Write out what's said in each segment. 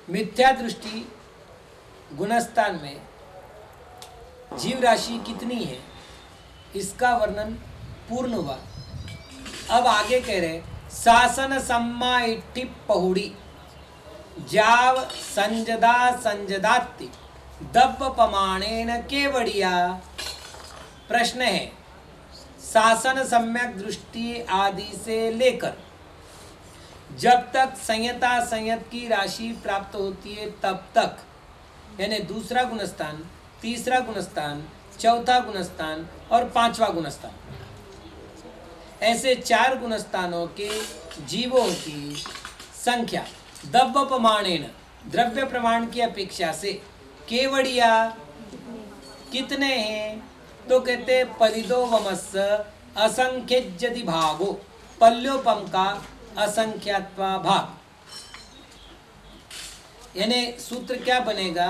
मिथ्या दृष्टि गुणस्थान में जीव राशि कितनी है इसका वर्णन पूर्ण हुआ। अब आगे कह रहे शासन सम्मा इट्ठी पहुड़ी जाव संजदा संजदाति दब्ब पमाणेन केवड़िया। प्रश्न है शासन सम्यक दृष्टि आदि से लेकर जब तक संयता संयत की राशि प्राप्त होती है तब तक, यानी दूसरा गुणस्थान, तीसरा गुणस्थान, चौथा गुणस्थान और पांचवा गुणस्थान, ऐसे 4 गुणस्थानों के जीवों की संख्या दब्ब प्रमाणेन द्रव्य प्रमाण की अपेक्षा से केवड़िया कितने हैं, तो कहते परिदो वमस्स असंख्यज्यदि भागो पल्योपम का असंख्यात्वा भाग। यानी सूत्र क्या बनेगा,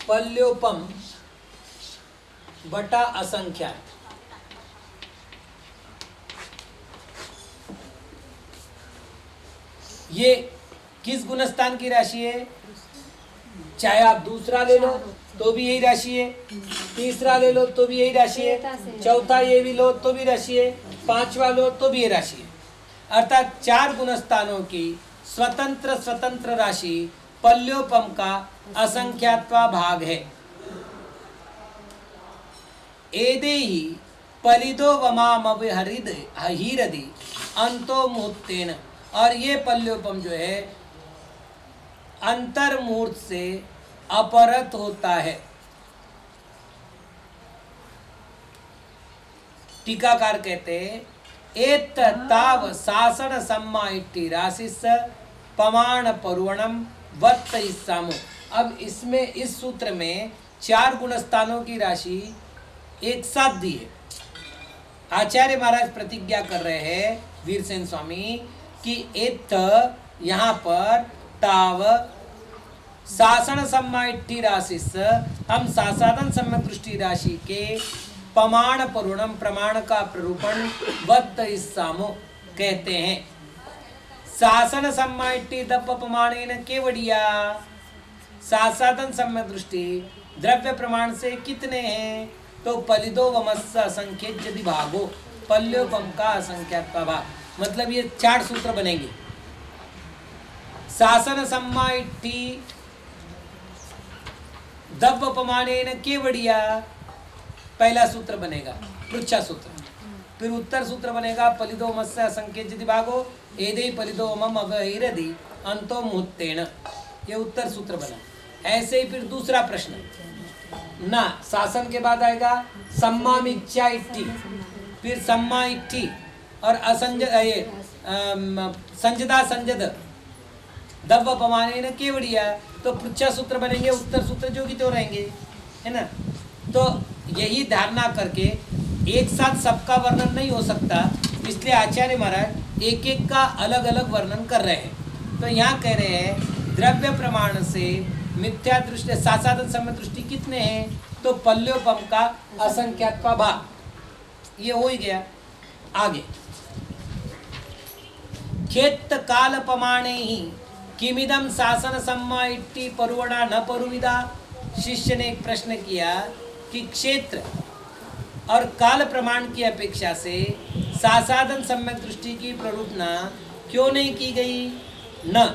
पल्योपम बटा असंख्यात। ये किस गुणस्थान की राशि है, चाहे आप दूसरा ले लो तो भी यही राशि है, तीसरा ले लो तो भी यही राशि है, चौथा ये भी लो तो भी राशि है, पांचवा लो तो भी ये राशि है। अर्थात 4 गुणस्थानों की स्वतंत्र स्वतंत्र राशि पल्योपम का असंख्यात्वा भाग है। एदे ही पलिदो वमामविहरिद अंतो मुहूर्तेन, और ये पल्योपम जो है अंतर मुहूर्त से अपरत होता है। टीकाकार कहते हैं एत ताव शासन सम्मा इट्टी राशिस पमाण परुवणम वत्त इस्सामो। अब इसमें इस सूत्र में 4 गुणस्थानों की राशि एक साथ दी है। आचार्य महाराज प्रतिज्ञा कर रहे हैं वीरसेन स्वामी कि एत यहाँ पर ताव शासन सम्मा इट्ठी राशिस, हम शासादन सम्यक दृष्टि राशि के प्रमाण परुणम प्रमाण का प्ररूपण वत्त इस्सामो कहते हैं। शासन सम्मा इट्ठी दप्प प्रमाणेन केवड़िया, सासादन सम्यक दृष्टि द्रव्य प्रमाण से कितने हैं? तो पलिदो वमस्स असंख्य यदि भागो, पल्योपम का असंख्यात का भाग, मतलब ये 4 सूत्र बनेंगे। शासन सम्मा इट्ठी दव्वपमानेन केवड़िया, पहला सूत्र बनेगा पृच्छा सूत्र। फिर उत्तर सूत्र बनेगा पलिदो मत्स्य असंख्य यदि भागो एदे पलिदो मम अवहिरदि अंतो मुहूर्तेन, ये उत्तर सूत्र बना। ऐसे ही फिर दूसरा प्रश्न ना, शासन के बाद आएगा सम्मा मिच्छा इट्ठी, फिर सम्मा इट्ठी और संजदा संजद दव्व पमाने न केवड़िया, तो पृच्छा सूत्र बनेंगे, उत्तर सूत्र जो कि तो रहेंगे, है ना। तो यही धारणा करके एक साथ सबका वर्णन नहीं हो सकता, इसलिए आचार्य महाराज एक एक का अलग अलग वर्णन कर रहे हैं। तो यहाँ कह रहे हैं द्रव्य प्रमाण से मिथ्या दृष्टि सासादन समय दृष्टि कितने हैं? तो पल्योपम का असंख्यात का भाग, ये हो ही गया। आगे खेत काल प्रमाणे ही किमिदम शासन सम्मा इट्टी परुवणा न परुविदा। शिष्य ने एक प्रश्न किया कि क्षेत्र और काल प्रमाण की अपेक्षा से सासादन सम्यक दृष्टि की प्ररूपना क्यों नहीं की गई? न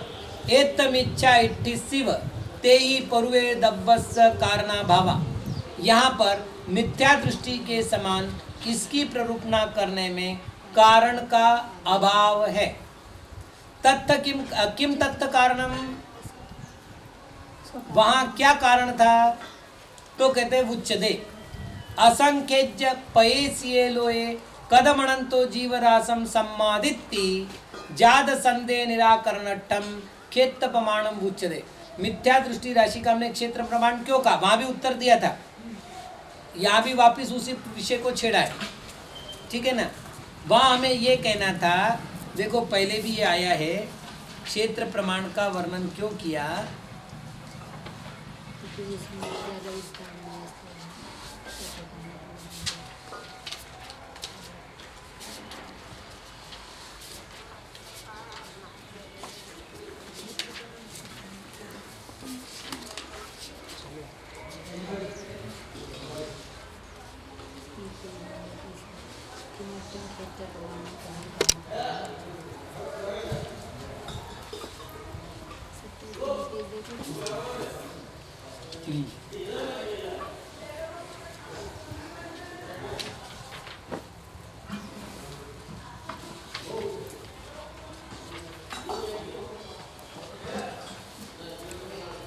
एतमिच्छा इट्ठी शिव ते ही परुवे दब्बस कारणा भावा। यहाँ पर मिथ्या दृष्टि के समान इसकी प्ररूपना करने में कारण का अभाव है। तत्त किम तत्त कारणम, वहाँ क्या कारण था? तो कहते उच्चदे असंख्य पयेसिये लोए कदमणंतो जीवरासम सम्मादित्ति जाद संदेह निराकरणट्टम खेत प्रमाणम उच्चदे। मिथ्या दृष्टि राशि का हमने क्षेत्र प्रमाण क्यों कहा? वहां भी उत्तर दिया था, यहाँ भी वापिस उसी विषय को छेड़ा है, ठीक है ना। वहां हमें ये कहना था, देखो पहले भी ये आया है, क्षेत्र प्रमाण का वर्णन क्यों किया?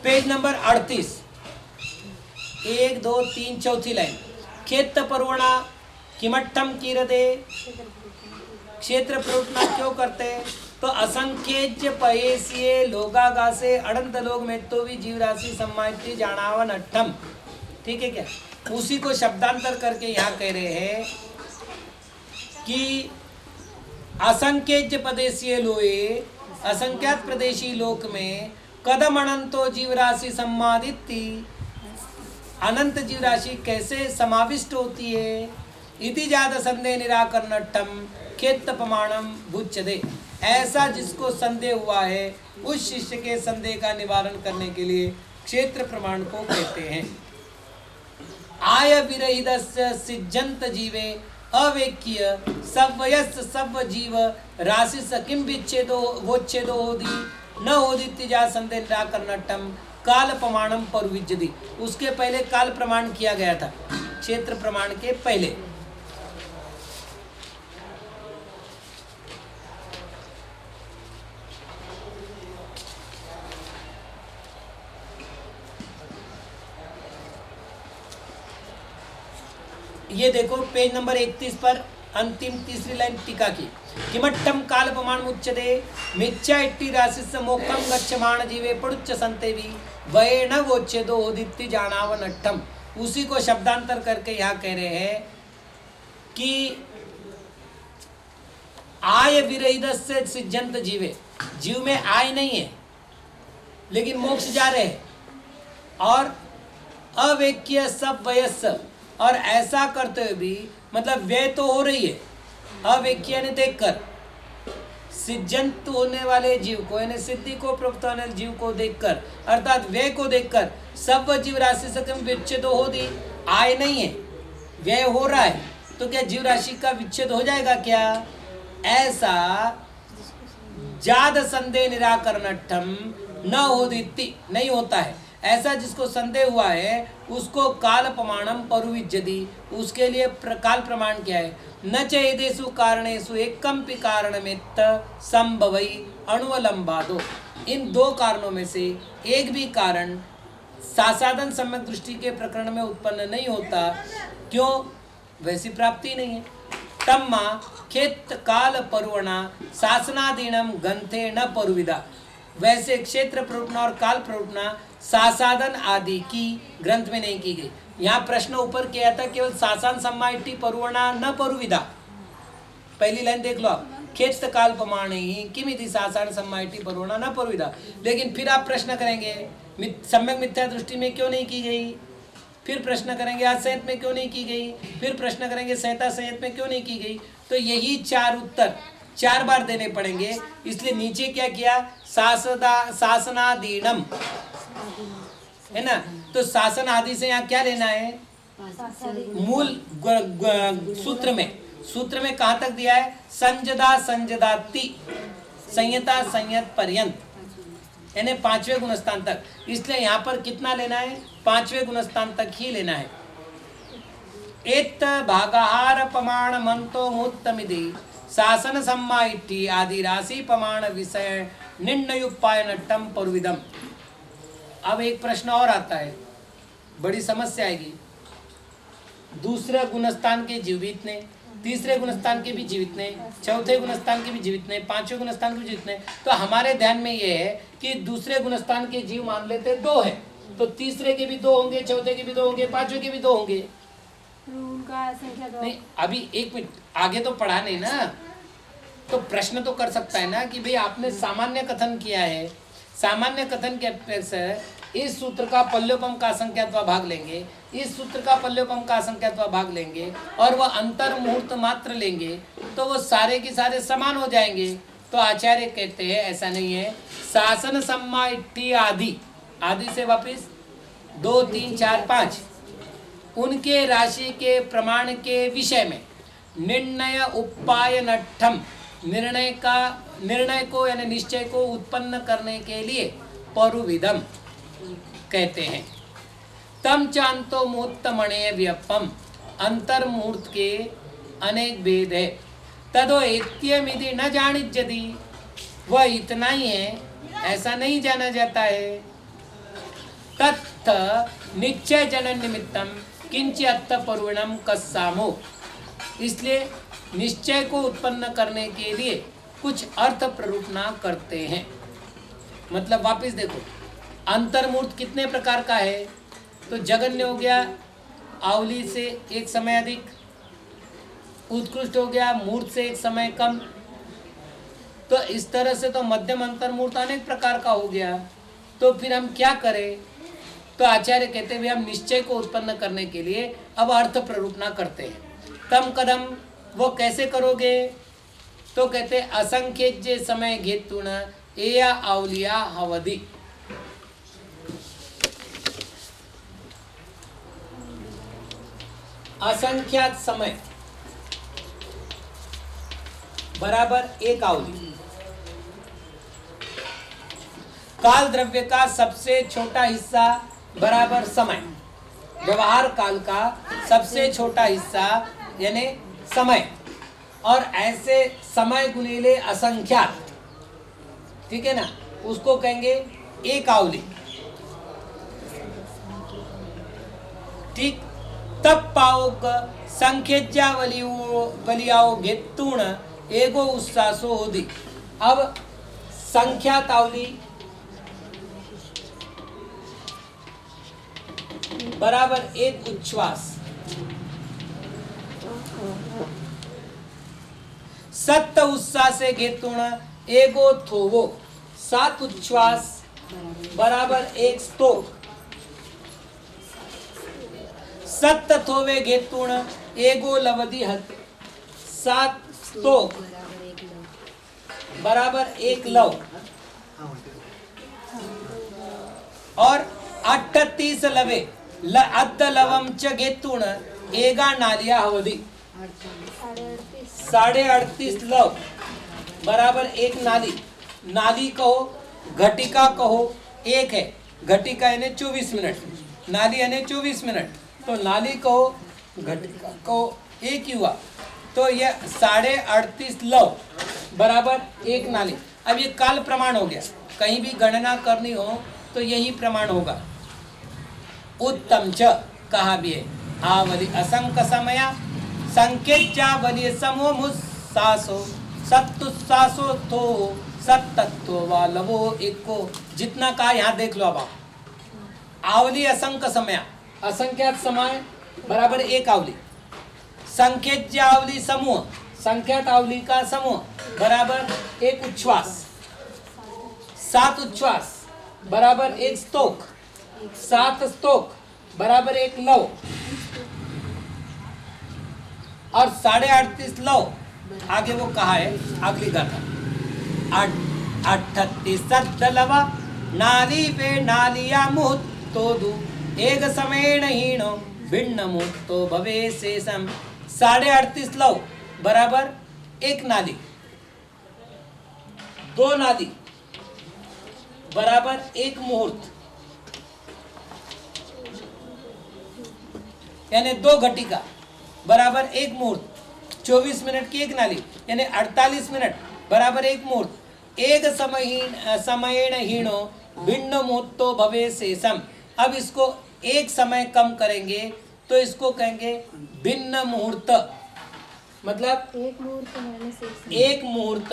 पेज नंबर 38, 1 2 3 चौथी लाइन। खेत पर्वणा किमट्ठम कीरदे, क्षेत्र प्ररूपना क्यों करते? तो असंख्य पयेसिये लोगागा से अनंत लोग में तो भी जीव राशि सम्मानित जानावन अट्ठम, ठीक है क्या? उसी को शब्दांतर करके यहाँ कह रहे हैं कि असंख्य प्रदेशीय लोए, असंख्यात प्रदेशी लोक में कदम अनंतो जीवराशि सम्मादिति, अनंत जीवराशि कैसे समाविष्ट होती है? इति जात संदेह निराकरणट्टम खेत प्रमाणम भुच्यते। ऐसा जिसको संदेह हुआ है उस शिष्य के संदेह का निवारण करने के लिए क्षेत्र प्रमाण को कहते हैं। आय विरहितस्य सिज्जंत जीवे अवेक्य सवयस् सव जीव राशि किम विच्छेदो वोच्छेदो होदी न होदित्य संदेह निराकरणट्टम काल प्रमाणम पर विज्जति। उसके पहले काल प्रमाण किया गया था, क्षेत्र प्रमाण के पहले। ये देखो पेज नंबर 31 पर अंतिम तीसरी लाइन टीका की। किमट्टम काल प्रमाण उच्चते मिथ्या इट्टी राशिस्य मोक्षम गच्छमाण जीवे पड़ुच्च संतेवी वये न वोच्यदो होदित्ति जानावन अट्ठम। उसी को शब्दांतर करके यहाँ कह रहे हैं कि आय विरहितस्य सिज्जंत जीवे, जीव में आय नहीं है लेकिन मोक्ष जा रहे हैं, और अवेक्य सब वयस्स, और ऐसा करते हुए भी मतलब व्यय तो हो रही है, अवेक्य ने देखकर सिद्धंत होने वाले जीव को यानी सिद्धि को प्राप्त होने वाले जीव को देखकर अर्थात व्यय को देखकर सब जीव राशि से कम विच्छेद हो दी आय नहीं है, व्यय हो रहा है, तो क्या जीव राशि का विच्छेद हो जाएगा क्या? ऐसा जाद संदेह निराकरणठम न होदिति नहीं होता है। ऐसा जिसको संदेह हुआ है उसको काल प्रमाणम परुविज्यति, उसके लिए काल प्रमाण क्या है? न चेदेषु कारणेषु एकम्पि कारणमित्त संभवई अणुवलंबादो। इन दो कारणों में से एक भी कारण सासाधन सम्यक दृष्टि के प्रकरण में उत्पन्न नहीं होता। क्यों? वैसी प्राप्ति नहीं है। तम्मा खेत काल परुवणा शासनाधीनम ग्रंथे न परुविदा। वैसे क्षेत्र प्ररूपणा और काल प्ररूपणा सासाधन आदि की ग्रंथ में नहीं की गई। यहाँ प्रश्न ऊपर किया था केवल शासन सम्माइटी परुवणा न परुविदा। पहली लाइन देख लो आप, खेत काल प्रमाण ही किमिति शासन सम्माइटी परुवणा न परुविदा। लेकिन फिर आप प्रश्न करेंगे सम्यक मिथ्या दृष्टि में क्यों नहीं की गई, फिर प्रश्न करेंगे आज संहित में क्यों नहीं की गई, फिर प्रश्न करेंगे संहिता संहित में क्यों नहीं की गई। तो यही चार उत्तर 4 बार देने पड़ेंगे। इसलिए नीचे क्या किया? शासनाधीनम है ना, तो शासन आदि से यहाँ क्या लेना है? मूल सूत्र में कहाँ तक दिया है? संजदा संजदाति संयता संयत पर्यंत, यानी 5वें गुणस्थान तक। इसलिए यहाँ पर कितना लेना है? 5वें गुणस्थान तक ही लेना है। एत भागाहार प्रमाण मंतो मुत्तमिति शासन सम्माइति आदि राशि प्रमाण विषय निर्णयोपाय नट्टम परुविदम। अब एक प्रश्न और आता है, बड़ी समस्या आएगी। दूसरे गुणस्थान के जीवित ने, तीसरे गुणस्थान के भी जीवित ने, चौथे गुणस्थान के भी जीवित ने, 5वें गुणस्थान के भी जीवित ने। तो हमारे ध्यान में ये है कि दूसरे गुणस्थान के जीव मान लेते 2 है, तो तीसरे के भी 2 होंगे, चौथे के भी 2 होंगे, 5वें के भी 2 होंगे। उनका संख्या 2 नहीं, अभी 1 मिनट आगे तो पढ़ा नहीं ना, तो प्रश्न तो कर सकता है ना कि भाई आपने सामान्य कथन किया है, सामान्य कथन के अपेक्षा इस सूत्र का पल्योपम का असंख्यात्वा भाग लेंगे, इस सूत्र का पल्योपम का असंख्यात्वा भाग लेंगे और वह अंतर मुहूर्त मात्र लेंगे, तो वो सारे के सारे समान हो जाएंगे। तो आचार्य कहते हैं ऐसा नहीं है। शासन सम्मा इट्टी आदि, आदि से वापिस 2 3 4 5 उनके राशि के प्रमाण के विषय में निर्णय उपाय नट्ठम, निर्णय को यानी निश्चय को उत्पन्न करने के लिए परुविदम कहते हैं। तम चांतो मुहूर्तमणे व्यपम, अंतर मुहूर्त के अनेक भेद है। तदो एत्यमिति न जानिज्यति, वह इतना ही है ऐसा नहीं जाना जाता है। तत्थ निश्चय जनन निमित्तम किंच अत्त परुणम कस्सामो, इसलिए निश्चय को उत्पन्न करने के लिए कुछ अर्थ प्ररूपणा करते हैं। मतलब वापस देखो, अंतर्मूर्त कितने प्रकार का है? तो जगन्य हो गया आवली से एक समय अधिक, उत्कृष्ट हो गया मूर्त से एक समय कम। तो इस तरह से तो मध्यम अंतर्मूर्त अनेक प्रकार का हो गया। तो फिर हम क्या करें? तो आचार्य कहते हुए हम निश्चय को उत्पन्न करने के लिए अब अर्थ प्ररूपणा करते हैं। तम कदम वो कैसे करोगे? तो कहते असंख्य समय घेतुण एया आवलिया हवदि। असंख्यात समय बराबर 1 आवली। काल द्रव्य का सबसे छोटा हिस्सा बराबर समय, व्यवहार काल का सबसे छोटा हिस्सा यानी समय, और ऐसे समय गुणिले असंख्यात, ठीक है ना, उसको कहेंगे 1 आवली। ठीक, तब पाओग संख्यज्यावलियाओ घेतुण एगो उत्सासो होदी। अब संख्यात आवली बराबर 1 उच्छ्वास, सत्त उत्साह से घेतुण एगो थोवो, 7 उच्छ्वास बराबर 1 स्तोक, सत्त थोवे घेतुण एगो लवधि हत, 7 स्तोक बराबर 1 लव और 38 लवे अद्द लवम च गेतुण एगा नालिया हवदी 38.5 लव बराबर 1 नाली। नाली कहो, घटिका कहो, एक है। घटिका यानी 24 मिनट, नाली यानी 24 मिनट। तो नाली कहो, घटिका कहो, एक ही हुआ। तो ये 38.5 लव बराबर 1 नाली। अब ये काल प्रमाण हो गया, कहीं भी गणना करनी हो तो यही प्रमाण होगा। उत्तम च कहा भी है, आवली असंक समया संकेत्यावली समो मुस्सासो सत्तुस्सासो तो सत्तत्व वालवो एको। जितना कहा यहाँ देख लो। अब आप आवली असंख्य समय, असंख्यात समय बराबर 1 आवली। संख्यज्य आवली समूह, संख्यात आवली का समूह बराबर 1 उच्छ्वास। 7 उच्छ्वास बराबर 1 स्तोक। 7 स्तोक बराबर 1 लव और 38.5 लव। आगे वो कहा है अगली गाथा 38 लवा नाली पे नालिया मुहूर्त तो दू एक समय हीणो भिन्न मुहूर्त तो भवे शेषम। 38.5 लव बराबर 1 नाली। 2 नाली बराबर 1 मुहूर्त यानी 2 घटिका बराबर 1 मुहूर्त। 24 मिनट की 1 नाली यानी 48 मिनट बराबर 1 मुहूर्त। एक समयेण हीणो भिन्न मुहूर्तो भवे शेषम। अब इसको एक समय कम करेंगे तो इसको कहेंगे भिन्न मुहूर्त। मतलब एक मुहूर्त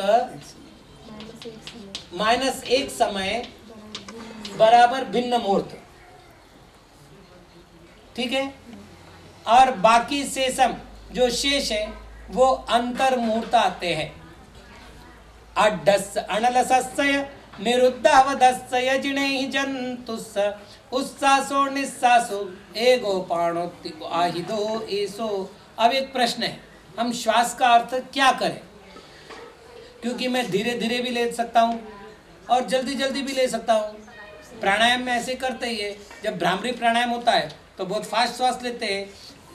माइनस 1 समय बराबर भिन्न मुहूर्त। ठीक है। और बाकी शेषम जो शेष है वो अंतर मुहूर्त आते हैं। अड्डस अनलसस्य निरुद्धवदस्य जिणैः जन्तुस् उत्सासो निस्सासो एगो पाणोति आहिदो एसो। अब एक प्रश्न है, हम श्वास का अर्थ क्या करें? क्योंकि मैं धीरे धीरे भी ले सकता हूँ और जल्दी जल्दी भी ले सकता हूँ। प्राणायाम में ऐसे करते ही है। जब भ्रामरी प्राणायाम होता है तो बहुत फास्ट श्वास लेते हैं।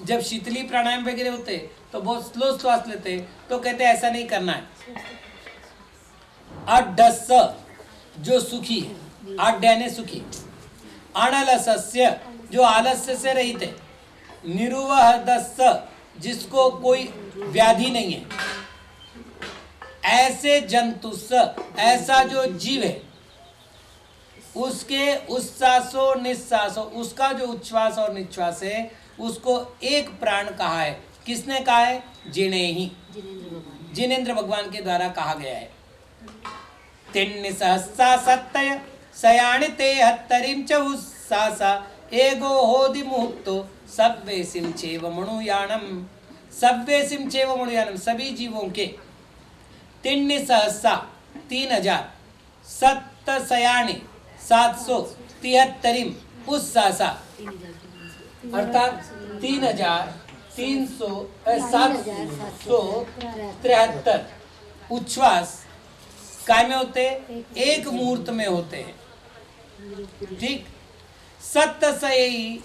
जब शीतली प्राणायाम वगैरह होते हैं तो बहुत स्लो श्वास लेते हैं। तो कहते हैं ऐसा नहीं करना है। अड्डस जो सुखी है, अड्ड ने सुखी। अनलसस्य जो आलस्य से रहित है। निरुवहदस जिसको कोई व्याधि नहीं है। ऐसे जंतुस ऐसा जो जीव है उसके उच्छ्वासो निश्वासो उसका जो उच्छ्वास और निश्वास है उसको एक प्राण कहा है। किसने कहा है? जिने ही, जिनेन्द्र भगवान के द्वारा कहा गया है। तिन्न सहस्सा सत्तय सयाणिते हत्तरिम च उस्सासा एगो होदि मुहूर्तो सव्वेसिम चैव मणुयानम। सव्वेसिम चैव मणुयानम सभी जीवों के। तिन्न सहस्सा 3000 सत्त सयाणि 773 उस्सासा अर्थात 773 उच्छ्वास काय में होते हैं? एक मुहूर्त में होते हैं। ठीक। सत्त सयी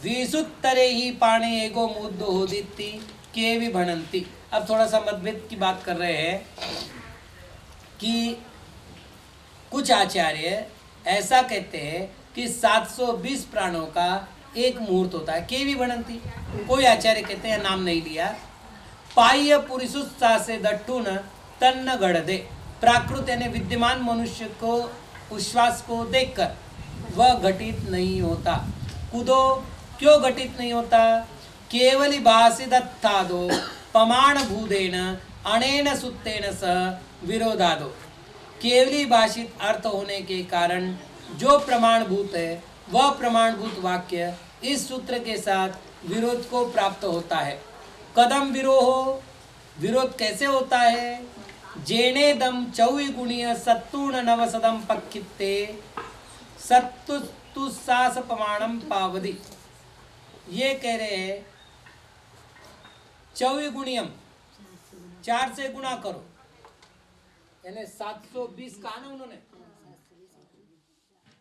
विसुत्तरे ही पाणे एगो मुद्दो होदिति के भी भणंती। अब थोड़ा सा मतभेद की बात कर रहे हैं कि कुछ आचार्य ऐसा कहते हैं कि 720 प्राणों का एक मुहूर्त होता है। के भी भणंती। कोई आचार्य कहते हैं, नाम नहीं लिया, पाह्य पुरुषुत्सा से दट्टू न तन्न गढ़ प्राकृत यानी विद्यमान मनुष्य को उच्छ्वास को देखकर वह घटित नहीं होता। कुदो क्यों घटित नहीं होता? केवली भाषिदत्थादो पमाण भूदेन अनेन सुत्तेन सह विरोधादो। केवली भाषित अर्थ होने के कारण जो प्रमाणभूत है वह प्रमाणभूत वाक्य इस सूत्र के साथ विरोध को प्राप्त होता है। कदम विरोहो, विरोध कैसे होता है? जेनेदम चौई गुणीय सत्तूण नवसदम पक्षिते सत्तुसास प्रमाणम पावदी। ये कह रहे हैं चौई गुणियम 4 से गुणा करो। यानी 720 कहा ना उन्होंने,